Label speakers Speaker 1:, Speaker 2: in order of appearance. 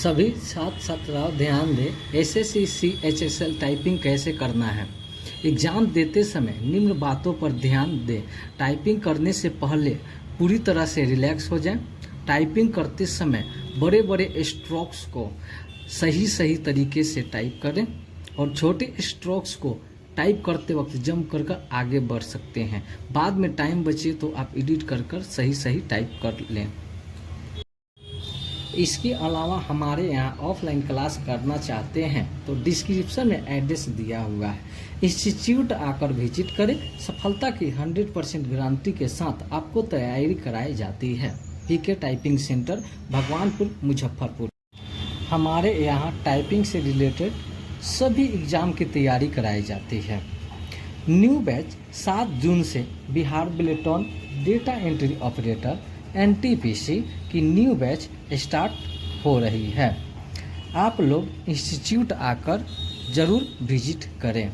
Speaker 1: सभी छात्र छात्राओं ध्यान दें, एसएससी सीएचएसएल टाइपिंग कैसे करना है। एग्ज़ाम देते समय निम्न बातों पर ध्यान दें। टाइपिंग करने से पहले पूरी तरह से रिलैक्स हो जाएं। टाइपिंग करते समय बड़े बड़े स्ट्रोक्स को सही तरीके से टाइप करें और छोटे स्ट्रोक्स को टाइप करते वक्त जम कर आगे बढ़ सकते हैं। बाद में टाइम बचे तो आप एडिट कर सही टाइप कर लें। इसके अलावा हमारे यहाँ ऑफलाइन क्लास करना चाहते हैं तो डिस्क्रिप्शन में एड्रेस दिया हुआ है। इंस्टीट्यूट आकर विजिट करें। सफलता की 100% गारंटी के साथ आपको तैयारी कराई जाती है। पीके टाइपिंग सेंटर, भगवानपुर, मुजफ्फरपुर। हमारे यहाँ टाइपिंग से रिलेटेड सभी एग्ज़ाम की तैयारी कराई जाती है। न्यू बैच 7 जून से Bihar bulletin data entry operator NTPC की न्यू बैच स्टार्ट हो रही है। आप लोग इंस्टीट्यूट आकर ज़रूर विजिट करें।